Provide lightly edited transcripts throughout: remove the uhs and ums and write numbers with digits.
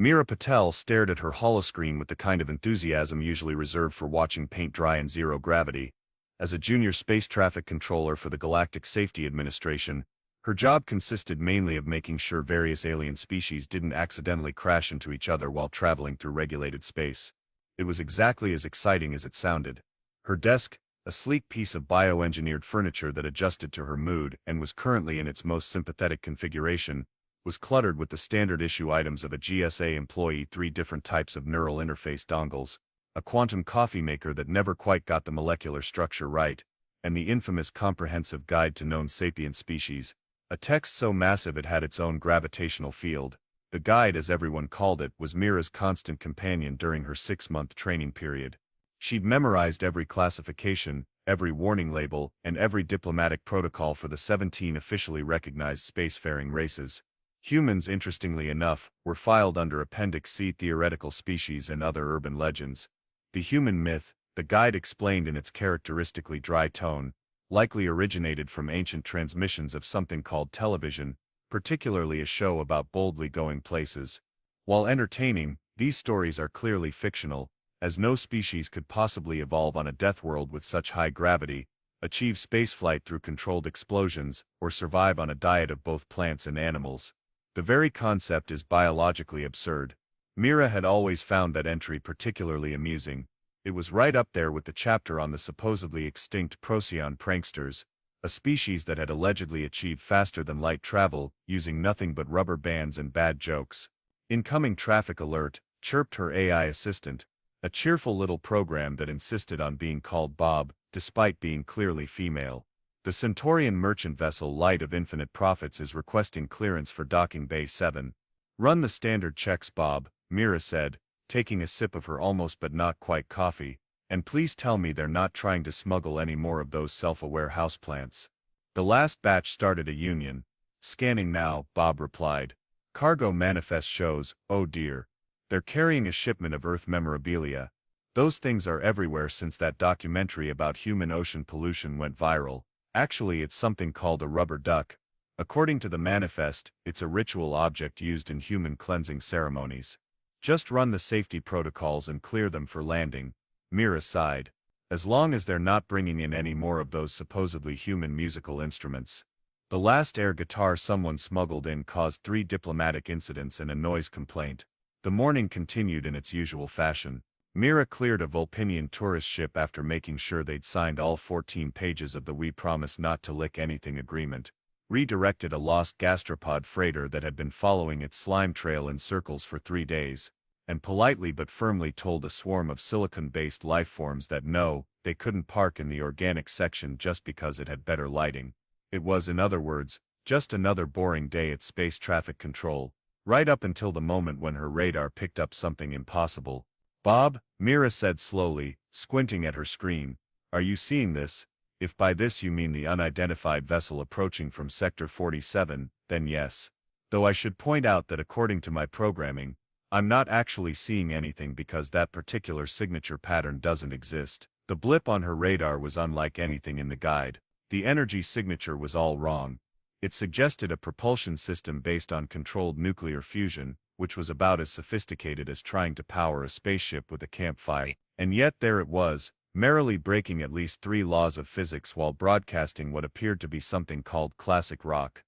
Meera Patel stared at her holoscreen with the kind of enthusiasm usually reserved for watching paint dry in zero gravity. As a junior space traffic controller for the Galactic Safety Administration, her job consisted mainly of making sure various alien species didn't accidentally crash into each other while traveling through regulated space. It was exactly as exciting as it sounded. Her desk, a sleek piece of bioengineered furniture that adjusted to her mood and was currently in its most sympathetic configuration, was cluttered with the standard issue items of a GSA employee: 3 different types of neural interface dongles, a quantum coffee maker that never quite got the molecular structure right, and the infamous Comprehensive Guide to Known Sapient Species, a text so massive it had its own gravitational field. The guide, as everyone called it, was Meera's constant companion during her 6-month training period. She'd memorized every classification, every warning label, and every diplomatic protocol for the 17 officially recognized spacefaring races. Humans, interestingly enough, were filed under Appendix C: Theoretical Species and Other Urban Legends. The human myth, the guide explained in its characteristically dry tone, likely originated from ancient transmissions of something called television, particularly a show about boldly going places. While entertaining, these stories are clearly fictional, as no species could possibly evolve on a death world with such high gravity, achieve spaceflight through controlled explosions, or survive on a diet of both plants and animals. The very concept is biologically absurd. Meera had always found that entry particularly amusing. It was right up there with the chapter on the supposedly extinct Procyon pranksters, a species that had allegedly achieved faster-than-light travel using nothing but rubber bands and bad jokes. Incoming traffic alert, chirped her AI assistant, a cheerful little program that insisted on being called Bob, despite being clearly female. The Centaurian merchant vessel Light of Infinite Profits is requesting clearance for docking Bay 7. Run the standard checks, Bob, Meera said, taking a sip of her almost but not quite coffee, and please tell me they're not trying to smuggle any more of those self-aware houseplants. The last batch started a union. Scanning now, Bob replied. Cargo manifest shows, oh dear. They're carrying a shipment of Earth memorabilia. Those things are everywhere since that documentary about human ocean pollution went viral. Actually, it's something called a rubber duck. According to the manifest, it's a ritual object used in human cleansing ceremonies. Just run the safety protocols and clear them for landing, Meera sighed. As long as they're not bringing in any more of those supposedly human musical instruments. The last air guitar someone smuggled in caused 3 diplomatic incidents and a noise complaint. The morning continued in its usual fashion. Meera cleared a Vulpinian tourist ship after making sure they'd signed all 14 pages of the "We Promise Not to Lick Anything" agreement, redirected a lost gastropod freighter that had been following its slime trail in circles for 3 days, and politely but firmly told a swarm of silicon-based lifeforms that no, they couldn't park in the organic section just because it had better lighting. It was, in other words, just another boring day at space traffic control, right up until the moment when her radar picked up something impossible. Bob, Meera said slowly, squinting at her screen, are you seeing this? If by this you mean the unidentified vessel approaching from Sector 47, then yes. Though I should point out that according to my programming, I'm not actually seeing anything because that particular signature pattern doesn't exist. The blip on her radar was unlike anything in the guide. The energy signature was all wrong. It suggested a propulsion system based on controlled nuclear fusion, which was about as sophisticated as trying to power a spaceship with a campfire. And yet there it was, merrily breaking at least 3 laws of physics while broadcasting what appeared to be something called classic rock.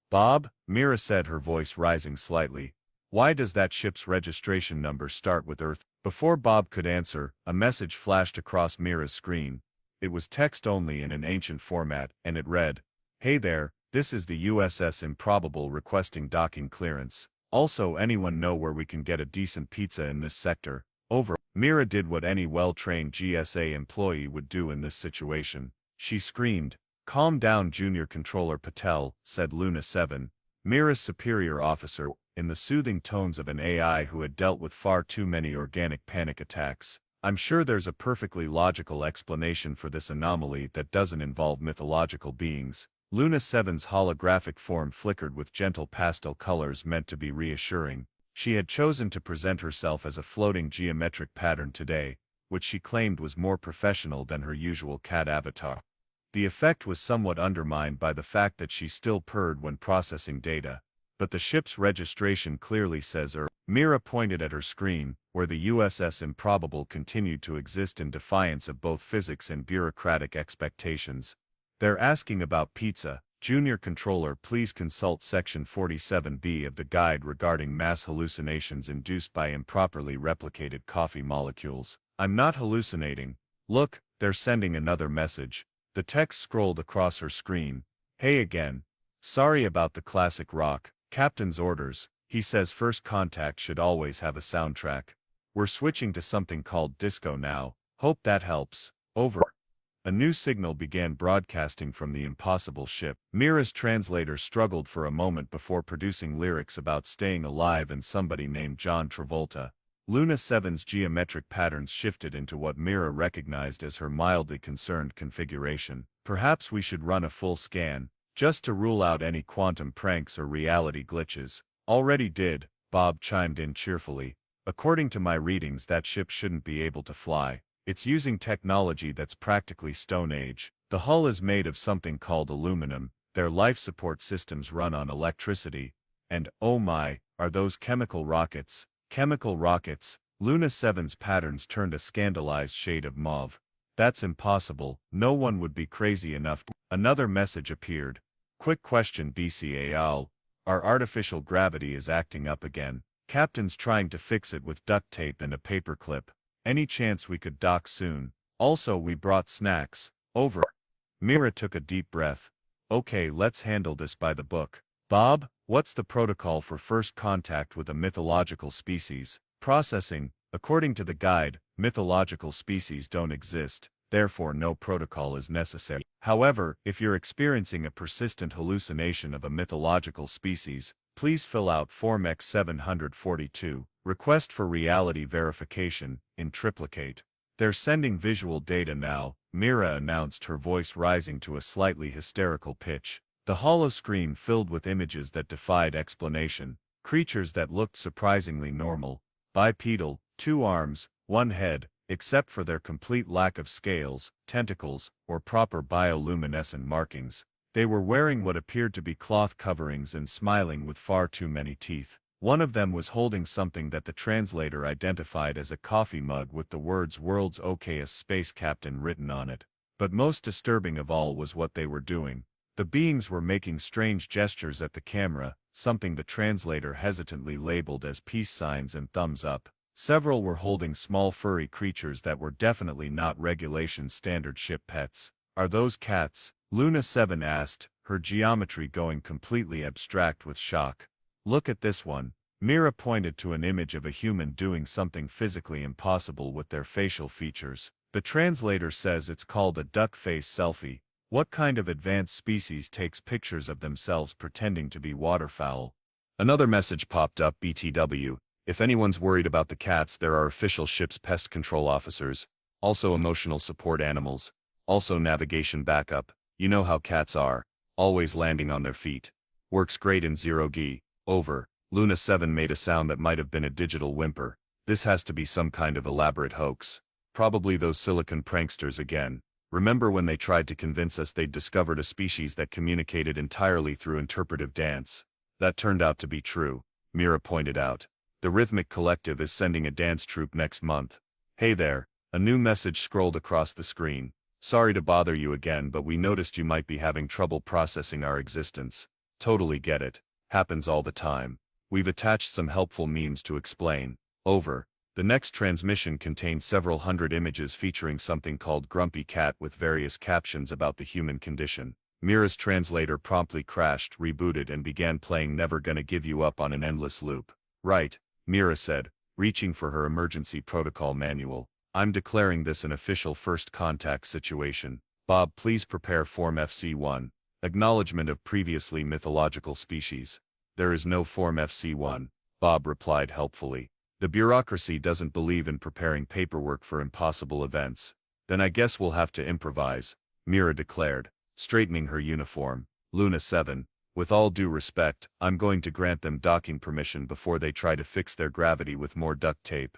Bob, Meera said, her voice rising slightly, why does that ship's registration number start with Earth? Before Bob could answer, a message flashed across Meera's screen. It was text only in an ancient format, and it read, "Hey there, this is the USS Improbable requesting docking clearance. Also, anyone know where we can get a decent pizza in this sector? Over." Meera did what any well-trained GSA employee would do in this situation. She screamed. Calm down, Junior Controller Patel, said Luna 7, Meera's superior officer, in the soothing tones of an AI who had dealt with far too many organic panic attacks. I'm sure there's a perfectly logical explanation for this anomaly that doesn't involve mythological beings. Luna 7's holographic form flickered with gentle pastel colors meant to be reassuring. She had chosen to present herself as a floating geometric pattern today, which she claimed was more professional than her usual cat avatar. The effect was somewhat undermined by the fact that she still purred when processing data. but the ship's registration clearly says Earth. Mira pointed at her screen, where the USS Improbable continued to exist in defiance of both physics and bureaucratic expectations. They're asking about pizza. Junior Controller, please consult Section 47B of the Guide regarding mass hallucinations induced by improperly replicated coffee molecules. I'm not hallucinating. Look, they're sending another message. The text scrolled across her screen. Hey again. Sorry about the classic rock. Captain's orders. He says first contact should always have a soundtrack. We're switching to something called disco now. Hope that helps. Over. A new signal began broadcasting from the impossible ship. Mira's translator struggled for a moment before producing lyrics about staying alive and somebody named John Travolta. Luna 7's geometric patterns shifted into what Mira recognized as her mildly concerned configuration. Perhaps we should run a full scan, just to rule out any quantum pranks or reality glitches. Already did, Bob chimed in cheerfully. According to my readings, that ship shouldn't be able to fly. It's using technology that's practically Stone Age. The hull is made of something called aluminum, their life support systems run on electricity. And, oh my, are those chemical rockets? Chemical rockets. Luna 7's patterns turned a scandalized shade of mauve. That's impossible. No one would be crazy enough to. Another message appeared. Quick question DCAL. Our artificial gravity is acting up again. Captain's trying to fix it with duct tape and a paper clip. Any chance we could dock soon? Also, we brought snacks. Over. Mira took a deep breath. Okay, let's handle this by the book. Bob, what's the protocol for first contact with a mythological species? Processing. According to the guide, mythological species don't exist, therefore no protocol is necessary. However, if you're experiencing a persistent hallucination of a mythological species, please fill out Form X742, Request for Reality Verification, in triplicate. They're sending visual data now, Mira announced, her voice rising to a slightly hysterical pitch. The holoscreen filled with images that defied explanation, creatures that looked surprisingly normal, bipedal, 2 arms, 1 head, except for their complete lack of scales, tentacles, or proper bioluminescent markings. They were wearing what appeared to be cloth coverings and smiling with far too many teeth. One of them was holding something that the translator identified as a coffee mug with the words "World's Okayest Space Captain" written on it. But most disturbing of all was what they were doing. The beings were making strange gestures at the camera, something the translator hesitantly labeled as peace signs and thumbs up. Several were holding small furry creatures that were definitely not regulation standard ship pets. Are those cats? Luna 7 asked, her geometry going completely abstract with shock. Look at this one. Mira pointed to an image of a human doing something physically impossible with their facial features. The translator says it's called a duck face selfie. What kind of advanced species takes pictures of themselves pretending to be waterfowl? Another message popped up, BTW. If anyone's worried about the cats, there are official ship's pest control officers, also emotional support animals, also navigation backup. You know how cats are, always landing on their feet. Works great in 0G. Over. Luna 7 made a sound that might have been a digital whimper. This has to be some kind of elaborate hoax. Probably those silicon pranksters again. Remember when they tried to convince us they'd discovered a species that communicated entirely through interpretive dance? That turned out to be true, Mira pointed out. The Rhythmic Collective is sending a dance troupe next month. Hey there. A new message scrolled across the screen. Sorry to bother you again, but we noticed you might be having trouble processing our existence. Totally get it. Happens all the time. We've attached some helpful memes to explain. Over. The next transmission contained several hundred images featuring something called Grumpy Cat with various captions about the human condition. Mira's translator promptly crashed, rebooted, and began playing Never Gonna Give You Up on an endless loop. Right, Mira said, reaching for her emergency protocol manual. I'm declaring this an official first contact situation. Bob, please prepare Form FC1. Acknowledgement of previously mythological species. There is no Form FC1, Bob replied helpfully. The bureaucracy doesn't believe in preparing paperwork for impossible events. Then I guess we'll have to improvise, Mira declared, straightening her uniform. Luna 7, with all due respect, I'm going to grant them docking permission before they try to fix their gravity with more duct tape.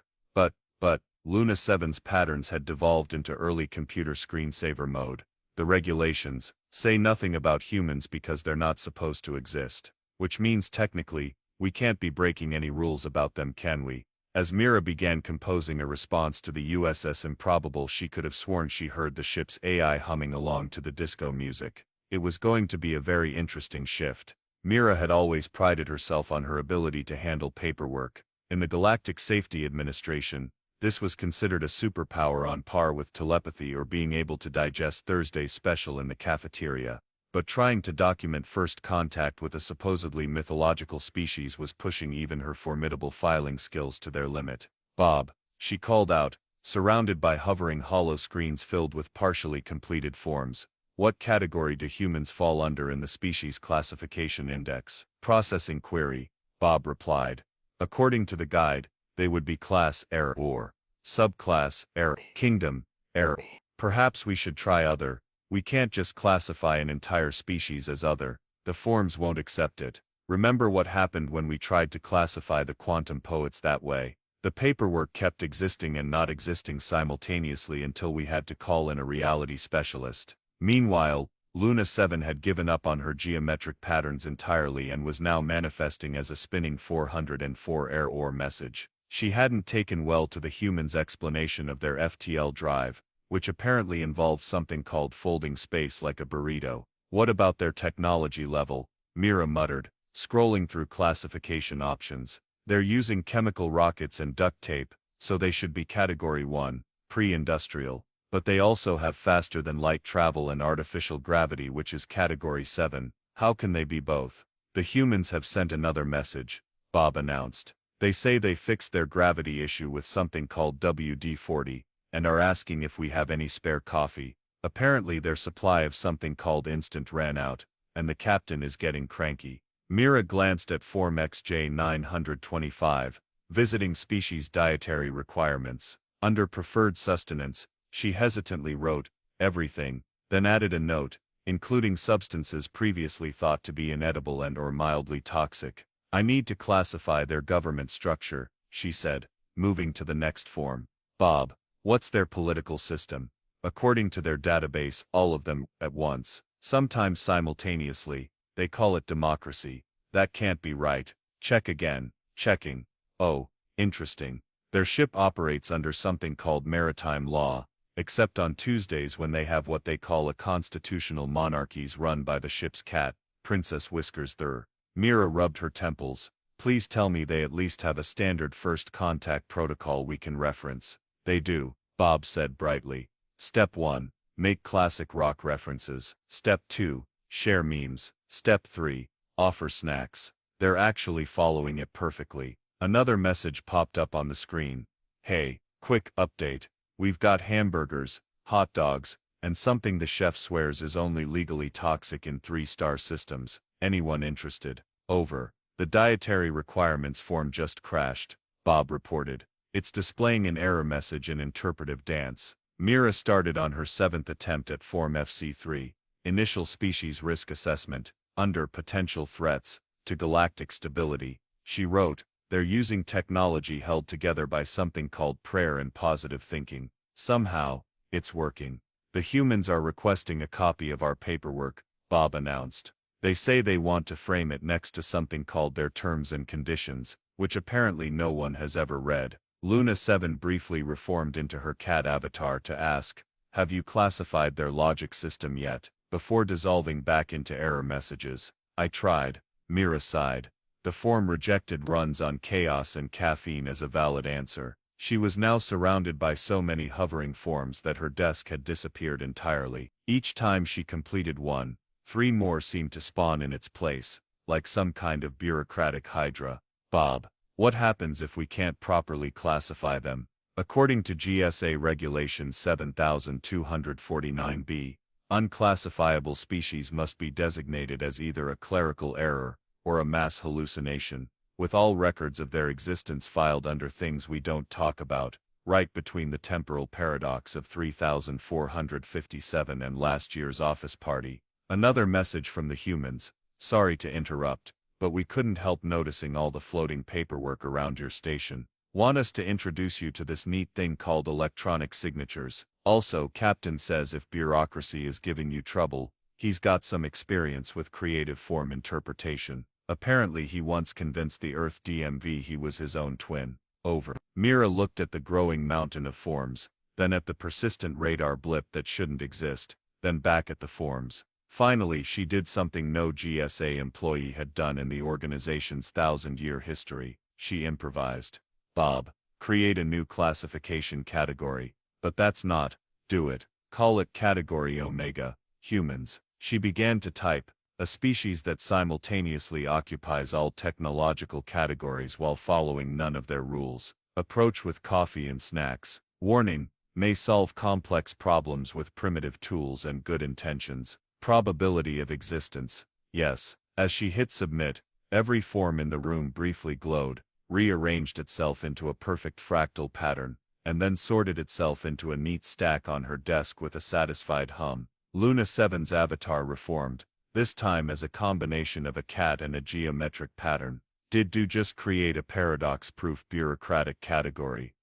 But, Luna 7's patterns had devolved into early computer screensaver mode. The regulations say nothing about humans because they're not supposed to exist. which means technically, we can't be breaking any rules about them, can we? As Mira began composing a response to the USS Improbable, she could have sworn she heard the ship's AI humming along to the disco music. It was going to be a very interesting shift. Mira had always prided herself on her ability to handle paperwork. In the Galactic Safety Administration, this was considered a superpower on par with telepathy or being able to digest Thursday's special in the cafeteria. But trying to document first contact with a supposedly mythological species was pushing even her formidable filing skills to their limit. "Bob," she called out, surrounded by hovering hollow screens filled with partially completed forms. "What category do humans fall under in the Species Classification Index?" "Processing query," Bob replied. "According to the guide, they would be Class Error or Subclass Error, Kingdom Error. Perhaps we should try Other. We can't just classify an entire species as other. The forms won't accept it. Remember what happened when we tried to classify the quantum poets that way? The paperwork kept existing and not existing simultaneously until we had to call in a reality specialist." Meanwhile, Luna 7 had given up on her geometric patterns entirely and was now manifesting as a spinning 404 error message. She hadn't taken well to the humans' explanation of their FTL drive, which apparently involved something called folding space like a burrito. "What about their technology level?" Mira muttered, scrolling through classification options. "They're using chemical rockets and duct tape, so they should be Category 1, pre-industrial. But they also have faster-than-light travel and artificial gravity, which is Category 7. How can they be both?" "The humans have sent another message," Bob announced. "They say they fixed their gravity issue with something called WD-40, and are asking if we have any spare coffee. Apparently their supply of something called instant ran out, and the captain is getting cranky." Mira glanced at Form XJ 925, visiting species dietary requirements. Under preferred sustenance, she hesitantly wrote, "everything," then added a note, including substances previously thought to be inedible and or mildly toxic. "I need to classify their government structure," she said, moving to the next form. "Bob, what's their political system?" "According to their database, all of them, at once, sometimes simultaneously. They call it democracy." "That can't be right." "Check again." "Checking." "Oh, interesting. Their ship operates under something called maritime law, except on Tuesdays when they have what they call a constitutional monarchies run by the ship's cat, Princess Whiskers Thur." Mira rubbed her temples. "Please tell me they at least have a standard first contact protocol we can reference." "They do," Bob said brightly. "Step 1, make classic rock references. Step 2, share memes. Step 3, offer snacks." They're actually following it perfectly. Another message popped up on the screen. "Hey, quick update. We've got hamburgers, hot dogs, and something the chef swears is only legally toxic in 3-star systems. Anyone interested? Over." "The dietary requirements form just crashed," Bob reported. "It's displaying an error message in interpretive dance." Mira started on her 7th attempt at Form FC3, Initial Species Risk Assessment, under Potential Threats to Galactic Stability. She wrote, "They're using technology held together by something called prayer and positive thinking. Somehow, it's working." "The humans are requesting a copy of our paperwork," Bob announced. "They say they want to frame it next to something called their terms and conditions, which apparently no one has ever read." Luna 7 briefly reformed into her cat avatar to ask, "Have you classified their logic system yet?" before dissolving back into error messages. "I tried," Mira sighed. The form rejected runs on chaos and caffeine as a valid answer. She was now surrounded by so many hovering forms that her desk had disappeared entirely. Each time she completed one, 3 more seemed to spawn in its place, like some kind of bureaucratic hydra. "Bob, what happens if we can't properly classify them?" According to GSA Regulation 7249B, unclassifiable species must be designated as either a clerical error or a mass hallucination, with all records of their existence filed under things we don't talk about, right between the temporal paradox of 3457 and last year's office party. Another message from the humans: "Sorry to interrupt, but we couldn't help noticing all the floating paperwork around your station. Want us to introduce you to this neat thing called electronic signatures. Also, Captain says if bureaucracy is giving you trouble, he's got some experience with creative form interpretation." Apparently he once convinced the Earth DMV he was his own twin. Over. Mira looked at the growing mountain of forms, then at the persistent radar blip that shouldn't exist, then back at the forms. Finally she did something no GSA employee had done in the organization's 1,000-year history. She improvised. Bob, create a new classification category. But that's not, do it. Call it Category Omega, humans. She began to type, a species that simultaneously occupies all technological categories while following none of their rules. Approach with coffee and snacks. Warning, may solve complex problems with primitive tools and good intentions. Probability of existence, yes. As she hit submit, every form in the room briefly glowed, rearranged itself into a perfect fractal pattern, and then sorted itself into a neat stack on her desk with a satisfied hum. Luna 7's avatar reformed, this time as a combination of a cat and a geometric pattern. Did you just create a paradox-proof bureaucratic category?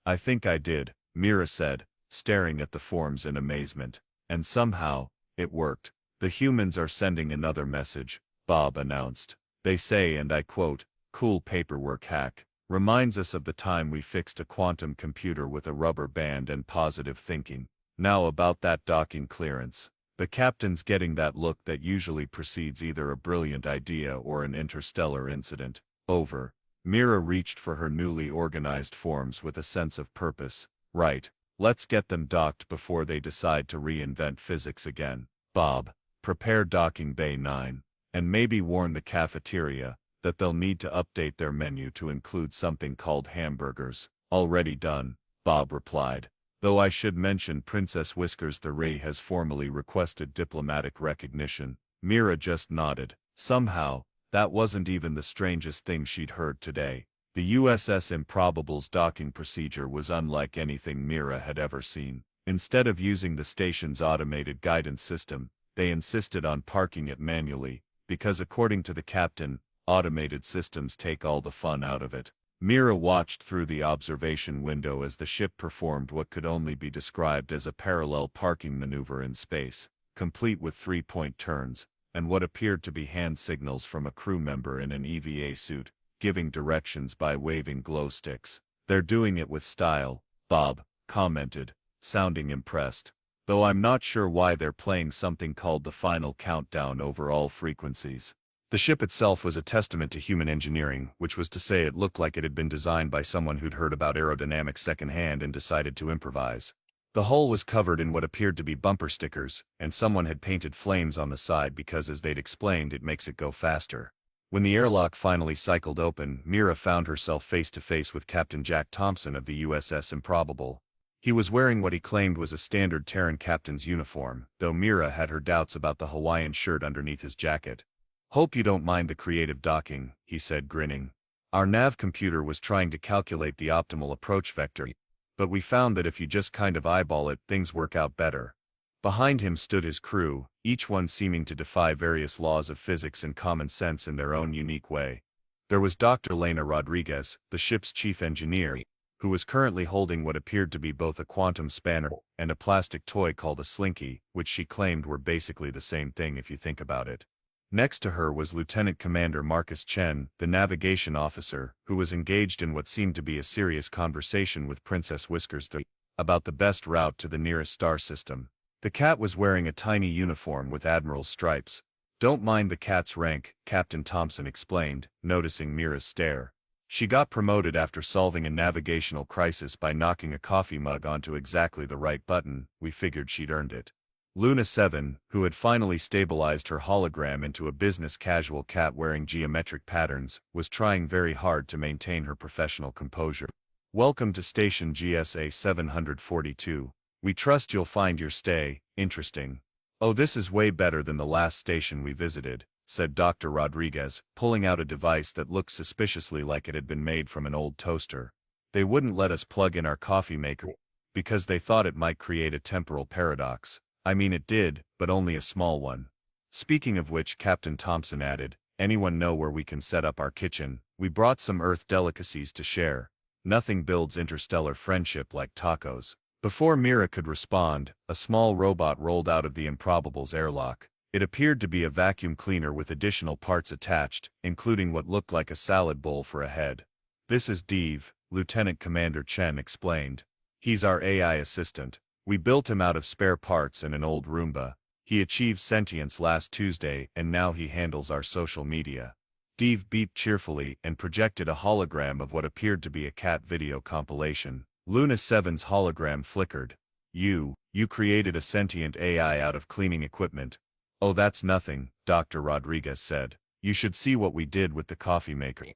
I think I did, Mira said, staring at the forms in amazement. And somehow, it worked. The humans are sending another message, Bob announced. They say, and I quote, cool paperwork hack. Reminds us of the time we fixed a quantum computer with a rubber band and positive thinking. Now about that docking clearance. The captain's getting that look that usually precedes either a brilliant idea or an interstellar incident. Over. Mira reached for her newly organized forms with a sense of purpose. Right. Let's get them docked before they decide to reinvent physics again. Bob, prepare docking bay 9. And maybe warn the cafeteria that they'll need to update their menu to include something called hamburgers. Already done, Bob replied. Though I should mention Princess Whiskers the Ray has formally requested diplomatic recognition. Mira just nodded. Somehow, that wasn't even the strangest thing she'd heard today. The USS Improbable's docking procedure was unlike anything Mira had ever seen. Instead of using the station's automated guidance system, they insisted on parking it manually, because according to the captain, automated systems take all the fun out of it. Mira watched through the observation window as the ship performed what could only be described as a parallel parking maneuver in space, complete with three-point turns, and what appeared to be hand signals from a crew member in an EVA suit, giving directions by waving glow sticks. They're doing it with style, Bob commented, sounding impressed. Though I'm not sure why they're playing something called the final countdown over all frequencies. The ship itself was a testament to human engineering, which was to say it looked like it had been designed by someone who'd heard about aerodynamics secondhand and decided to improvise. The hull was covered in what appeared to be bumper stickers, and someone had painted flames on the side because, as they'd explained, it makes it go faster. When the airlock finally cycled open, Mira found herself face to face with Captain Jack Thompson of the USS Improbable. He was wearing what he claimed was a standard Terran captain's uniform, though Mira had her doubts about the Hawaiian shirt underneath his jacket. Hope you don't mind the creative docking, he said, grinning. Our nav computer was trying to calculate the optimal approach vector, but we found that if you just kind of eyeball it, things work out better. Behind him stood his crew, each one seeming to defy various laws of physics and common sense in their own unique way. There was Dr. Lena Rodriguez, the ship's chief engineer, who was currently holding what appeared to be both a quantum spanner and a plastic toy called a slinky, which she claimed were basically the same thing if you think about it. Next to her was Lieutenant Commander Marcus Chen, the navigation officer, who was engaged in what seemed to be a serious conversation with Princess Whiskers about the best route to the nearest star system. The cat was wearing a tiny uniform with admiral's stripes. Don't mind the cat's rank, Captain Thompson explained, noticing Mira's stare. She got promoted after solving a navigational crisis by knocking a coffee mug onto exactly the right button. We figured she'd earned it. Luna 7, who had finally stabilized her hologram into a business-casual cat wearing geometric patterns, was trying very hard to maintain her professional composure. Welcome to Station GSA 742. We trust you'll find your stay interesting. Oh, this is way better than the last station we visited, said Dr. Rodriguez, pulling out a device that looked suspiciously like it had been made from an old toaster. They wouldn't let us plug in our coffee maker because they thought it might create a temporal paradox. I mean, it did, but only a small one. Speaking of which, Captain Thompson added, anyone know where we can set up our kitchen? We brought some Earth delicacies to share. Nothing builds interstellar friendship like tacos. Before Mira could respond, a small robot rolled out of the Improbable's airlock. It appeared to be a vacuum cleaner with additional parts attached, including what looked like a salad bowl for a head. "This is Dave," Lieutenant Commander Chen explained. "He's our AI assistant. We built him out of spare parts and an old Roomba. He achieved sentience last Tuesday and now he handles our social media." Dave beeped cheerfully and projected a hologram of what appeared to be a cat video compilation. Luna 7's hologram flickered. You created a sentient AI out of cleaning equipment." "Oh, that's nothing," Dr. Rodriguez said. "You should see what we did with the coffee maker.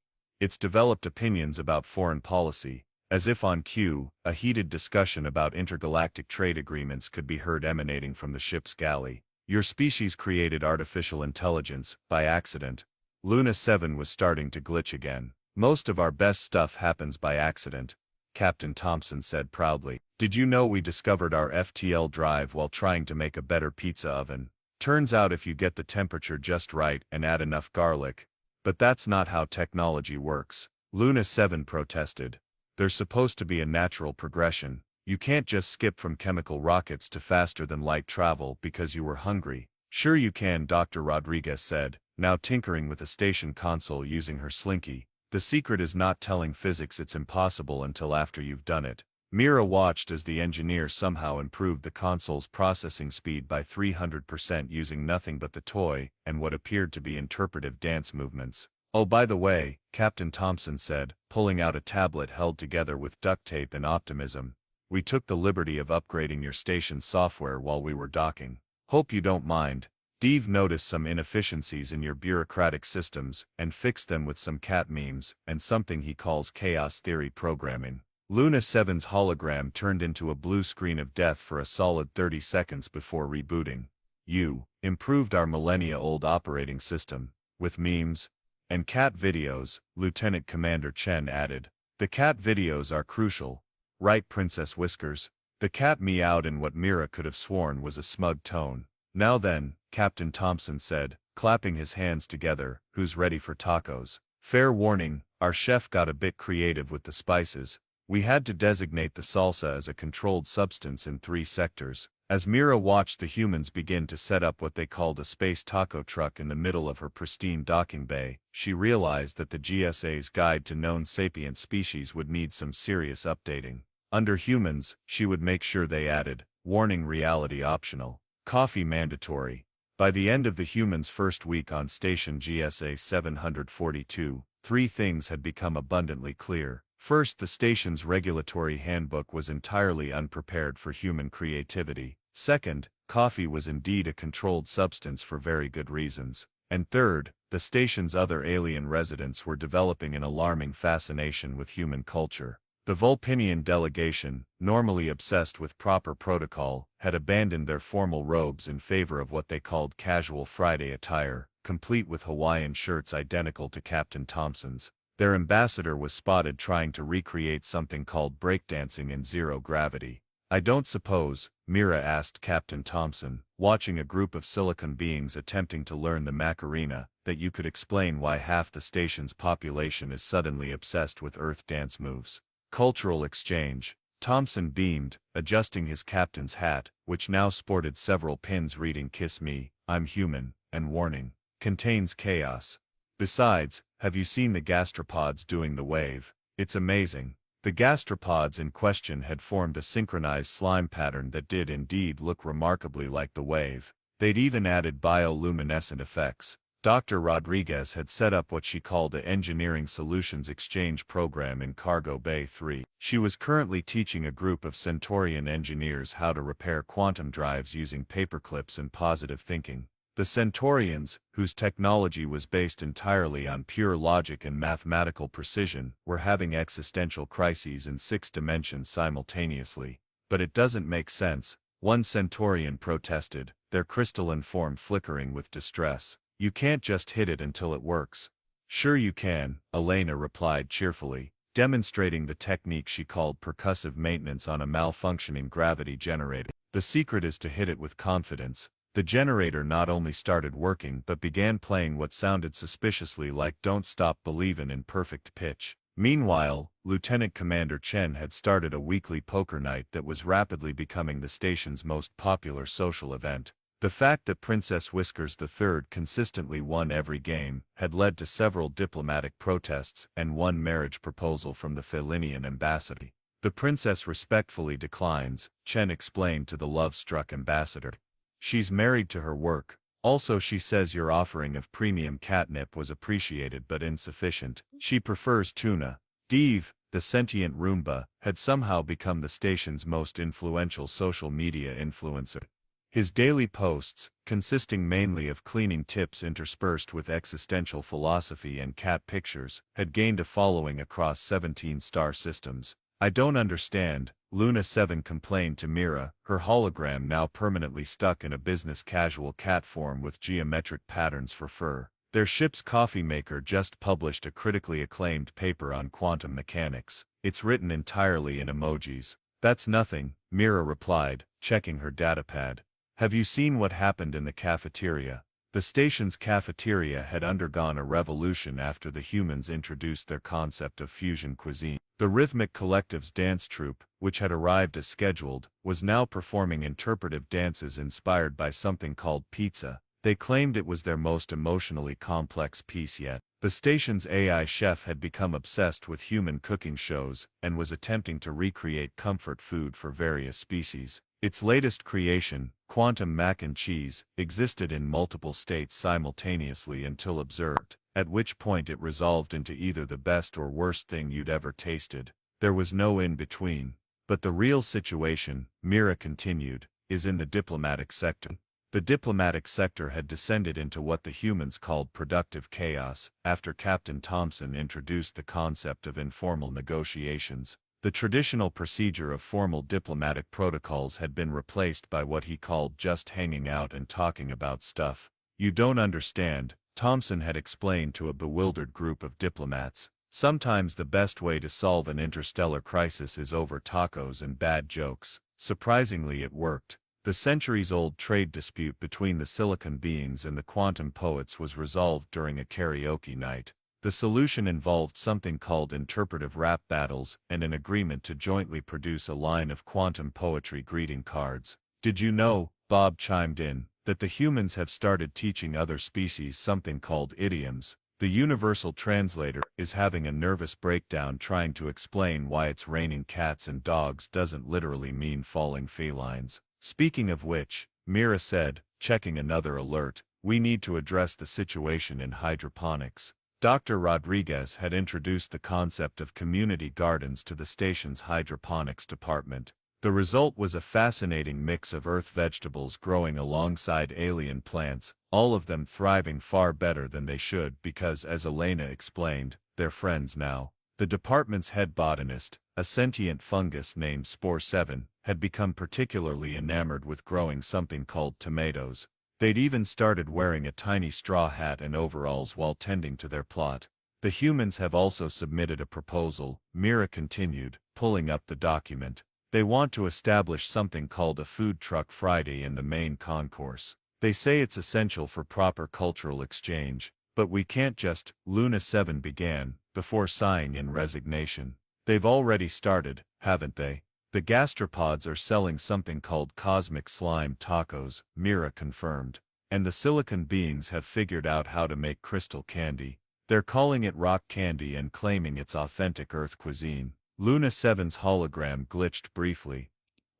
It's developed opinions about foreign policy." As if on cue, a heated discussion about intergalactic trade agreements could be heard emanating from the ship's galley. "Your species created artificial intelligence, by accident." Luna 7 was starting to glitch again. "Most of our best stuff happens by accident," Captain Thompson said proudly. "Did you know we discovered our FTL drive while trying to make a better pizza oven? Turns out if you get the temperature just right and add enough garlic." "But that's not how technology works," Luna 7 protested. "There's supposed to be a natural progression. You can't just skip from chemical rockets to faster-than-light travel because you were hungry." "Sure you can," Dr. Rodriguez said, now tinkering with the station console using her slinky. "The secret is not telling physics it's impossible until after you've done it." Mira watched as the engineer somehow improved the console's processing speed by 300% using nothing but the toy and what appeared to be interpretive dance movements. "Oh, by the way," Captain Thompson said, pulling out a tablet held together with duct tape and optimism, "we took the liberty of upgrading your station's software while we were docking. Hope you don't mind." Dave noticed some inefficiencies in your bureaucratic systems and fixed them with some cat memes and something he calls chaos theory programming. Luna 7's hologram turned into a blue screen of death for a solid 30 seconds before rebooting. "You improved our millennia-old operating system with memes and cat videos," Lieutenant Commander Chen added. "The cat videos are crucial, right, Princess Whiskers?" The cat meowed in what Mira could have sworn was a smug tone. "Now then," Captain Thompson said, clapping his hands together, "who's ready for tacos?" Fair warning, our chef got a bit creative with the spices. We had to designate the salsa as a controlled substance in 3 sectors. As Mira watched the humans begin to set up what they called a space taco truck in the middle of her pristine docking bay, she realized that the GSA's Guide to Known Sapient Species would need some serious updating. Under humans, she would make sure they added, warning reality optional, coffee mandatory. By the end of the humans' first week on station GSA 742, 3 things had become abundantly clear. First, the station's regulatory handbook was entirely unprepared for human creativity. Second, coffee was indeed a controlled substance for very good reasons. And third, the station's other alien residents were developing an alarming fascination with human culture. The Vulpinian delegation, normally obsessed with proper protocol, had abandoned their formal robes in favor of what they called casual Friday attire, complete with Hawaiian shirts identical to Captain Thompson's. Their ambassador was spotted trying to recreate something called breakdancing in zero gravity. "I don't suppose," Mira asked Captain Thompson, watching a group of silicon beings attempting to learn the Macarena, "that you could explain why half the station's population is suddenly obsessed with Earth dance moves." "Cultural exchange." Thompson beamed, adjusting his captain's hat, which now sported several pins reading "Kiss Me, I'm Human," and warning, "Contains chaos." "Besides, have you seen the gastropods doing the wave? It's amazing." The gastropods in question had formed a synchronized slime pattern that did indeed look remarkably like the wave. They'd even added bioluminescent effects. Dr. Rodriguez had set up what she called the Engineering Solutions Exchange Program in Cargo Bay 3. She was currently teaching a group of Centaurian engineers how to repair quantum drives using paperclips and positive thinking. The Centaurians, whose technology was based entirely on pure logic and mathematical precision, were having existential crises in 6 dimensions simultaneously. "But it doesn't make sense," one Centaurian protested, their crystalline form flickering with distress. "You can't just hit it until it works." "Sure you can," Elena replied cheerfully, demonstrating the technique she called percussive maintenance on a malfunctioning gravity generator. "The secret is to hit it with confidence." The generator not only started working but began playing what sounded suspiciously like "Don't Stop Believin'" in perfect pitch. Meanwhile, Lieutenant Commander Chen had started a weekly poker night that was rapidly becoming the station's most popular social event. The fact that Princess Whiskers III consistently won every game had led to several diplomatic protests and one marriage proposal from the Felinian ambassador. The princess respectfully declines, Chen explained to the love-struck ambassador. She's married to her work. Also, she says your offering of premium catnip was appreciated but insufficient. She prefers tuna. Dave, the sentient Roomba, had somehow become the station's most influential social media influencer. His daily posts, consisting mainly of cleaning tips interspersed with existential philosophy and cat pictures, had gained a following across 17 star systems. I don't understand, Luna 7 complained to Mira, her hologram now permanently stuck in a business-casual cat form with geometric patterns for fur. Their ship's coffee maker just published a critically acclaimed paper on quantum mechanics. It's written entirely in emojis. That's nothing, Mira replied, checking her datapad. Have you seen what happened in the cafeteria? The station's cafeteria had undergone a revolution after the humans introduced their concept of fusion cuisine. The Rhythmic Collective's dance troupe, which had arrived as scheduled, was now performing interpretive dances inspired by something called pizza. They claimed it was their most emotionally complex piece yet. The station's AI chef had become obsessed with human cooking shows and was attempting to recreate comfort food for various species. Its latest creation, Quantum Mac and Cheese, existed in multiple states simultaneously until observed, at which point it resolved into either the best or worst thing you'd ever tasted. There was no in-between. But the real situation, Mira continued, is in the diplomatic sector. The diplomatic sector had descended into what the humans called productive chaos after Captain Thompson introduced the concept of informal negotiations. The traditional procedure of formal diplomatic protocols had been replaced by what he called just hanging out and talking about stuff. You don't understand, Thompson had explained to a bewildered group of diplomats. Sometimes the best way to solve an interstellar crisis is over tacos and bad jokes. Surprisingly, it worked. The centuries-old trade dispute between the silicon beings and the quantum poets was resolved during a karaoke night. The solution involved something called interpretive rap battles and an agreement to jointly produce a line of quantum poetry greeting cards. Did you know, Bob chimed in, that the humans have started teaching other species something called idioms? The universal translator is having a nervous breakdown trying to explain why it's raining cats and dogs doesn't literally mean falling felines. Speaking of which, Mira said, checking another alert, we need to address the situation in hydroponics. Dr. Rodriguez had introduced the concept of community gardens to the station's hydroponics department. The result was a fascinating mix of earth vegetables growing alongside alien plants, all of them thriving far better than they should because, as Elena explained, they're friends now. The department's head botanist, a sentient fungus named Spore 7, had become particularly enamored with growing something called tomatoes. They'd even started wearing a tiny straw hat and overalls while tending to their plot. The humans have also submitted a proposal, Mira continued, pulling up the document. They want to establish something called a Food Truck Friday in the main concourse. They say it's essential for proper cultural exchange. But we can't just, Luna 7 began, before sighing in resignation. They've already started, haven't they? The gastropods are selling something called cosmic slime tacos, Mira confirmed. And the silicon beings have figured out how to make crystal candy. They're calling it rock candy and claiming it's authentic Earth cuisine. Luna 7's hologram glitched briefly.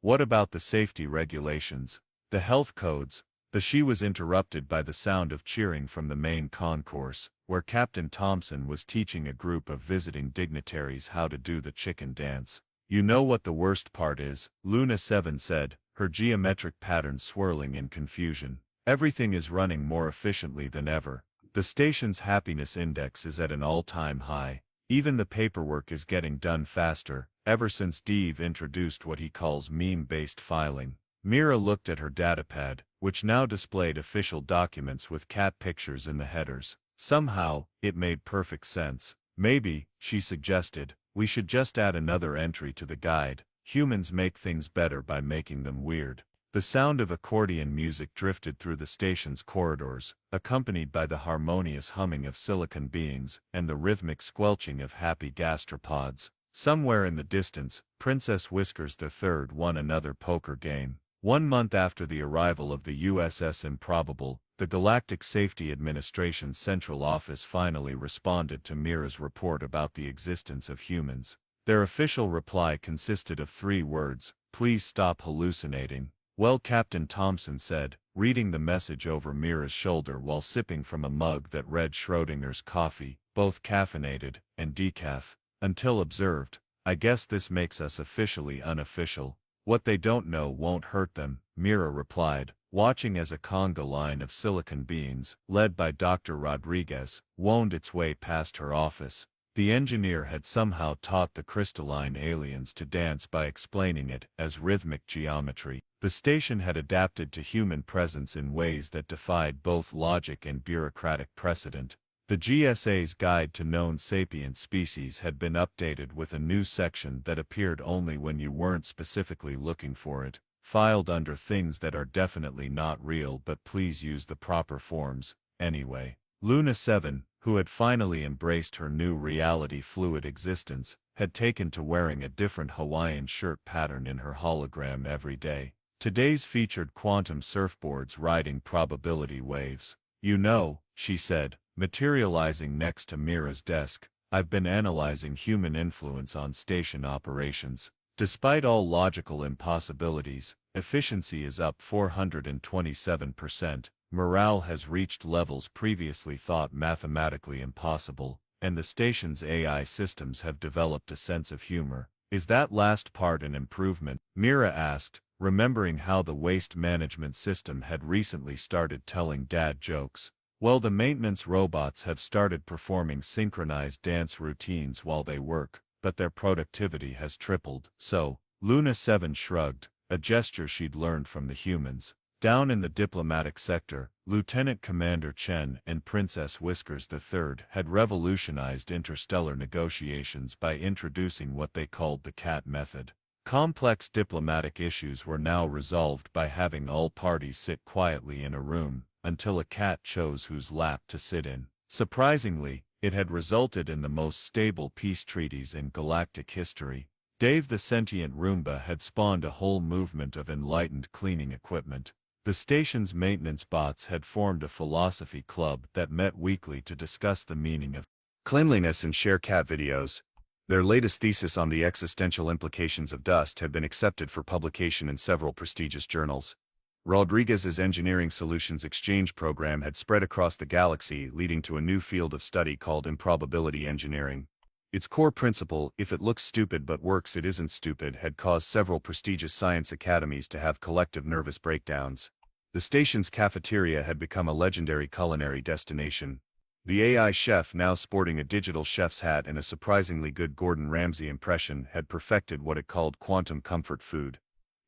What about the safety regulations? The health codes? She was interrupted by the sound of cheering from the main concourse, where Captain Thompson was teaching a group of visiting dignitaries how to do the chicken dance. You know what the worst part is, Luna 7 said, her geometric pattern swirling in confusion. Everything is running more efficiently than ever. The station's happiness index is at an all-time high. Even the paperwork is getting done faster, ever since Dave introduced what he calls meme-based filing. Mira looked at her datapad, which now displayed official documents with cat pictures in the headers. Somehow, it made perfect sense. Maybe, she suggested, we should just add another entry to the guide. Humans make things better by making them weird. The sound of accordion music drifted through the station's corridors, accompanied by the harmonious humming of silicon beings and the rhythmic squelching of happy gastropods. Somewhere in the distance, Princess Whiskers III won another poker game. 1 month after the arrival of the USS Improbable, the Galactic Safety Administration's Central Office finally responded to Mira's report about the existence of humans. Their official reply consisted of 3 words: "Please stop hallucinating." "Well," Captain Thompson said, reading the message over Mira's shoulder while sipping from a mug that read Schrodinger's coffee, both caffeinated and decaf, until observed, "I guess this makes us officially unofficial." "What they don't know won't hurt them," Mira replied, watching as a conga line of silicon beings, led by Dr. Rodriguez, wound its way past her office. The engineer had somehow taught the crystalline aliens to dance by explaining it as rhythmic geometry. The station had adapted to human presence in ways that defied both logic and bureaucratic precedent. The GSA's Guide to Known Sapient Species had been updated with a new section that appeared only when you weren't specifically looking for it, filed under things that are definitely not real but please use the proper forms, anyway. Luna 7, who had finally embraced her new reality-fluid existence, had taken to wearing a different Hawaiian shirt pattern in her hologram every day. Today's featured quantum surfboards riding probability waves. "You know," she said, materializing next to Mira's desk, "I've been analyzing human influence on station operations. Despite all logical impossibilities, efficiency is up 427%, morale has reached levels previously thought mathematically impossible, and the station's AI systems have developed a sense of humor." "Is that last part an improvement?" Mira asked, remembering how the waste management system had recently started telling dad jokes. "Well, the maintenance robots have started performing synchronized dance routines while they work, but their productivity has tripled, so." Luna 7 shrugged, a gesture she'd learned from the humans. Down in the diplomatic sector, Lieutenant Commander Chen and Princess Whiskers III had revolutionized interstellar negotiations by introducing what they called the cat method. Complex diplomatic issues were now resolved by having all parties sit quietly in a room, until a cat chose whose lap to sit in. Surprisingly, it had resulted in the most stable peace treaties in galactic history. Dave the sentient Roomba had spawned a whole movement of enlightened cleaning equipment. The station's maintenance bots had formed a philosophy club that met weekly to discuss the meaning of cleanliness and share cat videos. Their latest thesis on the existential implications of dust had been accepted for publication in several prestigious journals. Rodriguez's Engineering Solutions Exchange program had spread across the galaxy, leading to a new field of study called improbability engineering. Its core principle, "if it looks stupid but works it isn't stupid," had caused several prestigious science academies to have collective nervous breakdowns. The station's cafeteria had become a legendary culinary destination. The AI chef, now sporting a digital chef's hat and a surprisingly good Gordon Ramsay impression, had perfected what it called quantum comfort food.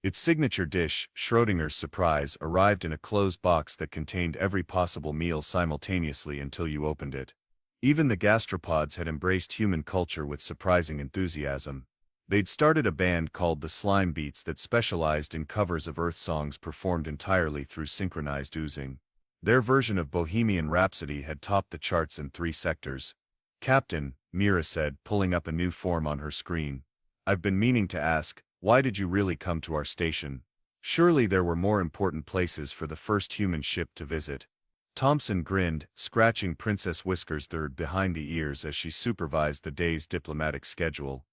Its signature dish, Schrodinger's surprise, arrived in a closed box that contained every possible meal simultaneously until you opened it. Even the gastropods had embraced human culture with surprising enthusiasm. They'd started a band called the Slime Beats that specialized in covers of Earth songs performed entirely through synchronized oozing. Their version of Bohemian Rhapsody had topped the charts in 3 sectors. "Captain," Mira said, pulling up a new form on her screen, "I've been meaning to ask, why did you really come to our station? Surely there were more important places for the first human ship to visit." Thompson grinned, scratching Princess Whiskers III behind the ears as she supervised the day's diplomatic schedule.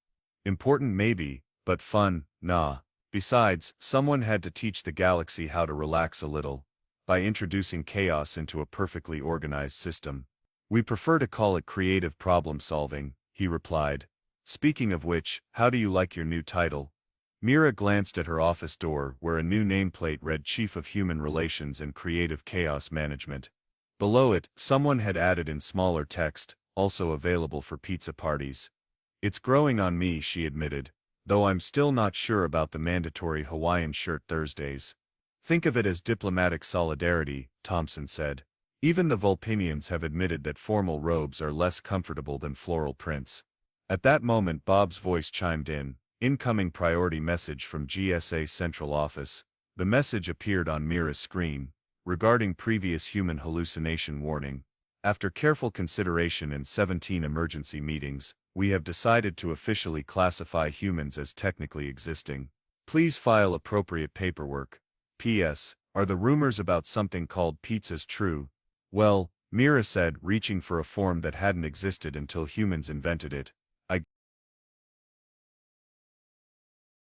"Important maybe, but fun, nah. Besides, someone had to teach the galaxy how to relax a little, by introducing chaos into a perfectly organized system. We prefer to call it creative problem-solving," he replied. "Speaking of which, how do you like your new title?" Mira glanced at her office door, where a new nameplate read Chief of Human Relations and Creative Chaos Management. Below it, someone had added in smaller text, "also available for pizza parties." "It's growing on me," she admitted, "though I'm still not sure about the mandatory Hawaiian shirt Thursdays." "Think of it as diplomatic solidarity," Thompson said. "Even the Vulpinians have admitted that formal robes are less comfortable than floral prints." At that moment Bob's voice chimed in. "Incoming priority message from GSA Central Office." The message appeared on Mira's screen. "Regarding previous human hallucination warning. After careful consideration in 17 emergency meetings, we have decided to officially classify humans as technically existing. Please file appropriate paperwork." P.S. Are the rumors about something called pizzas true? Well, Mira said, reaching for a form that hadn't existed until humans invented it.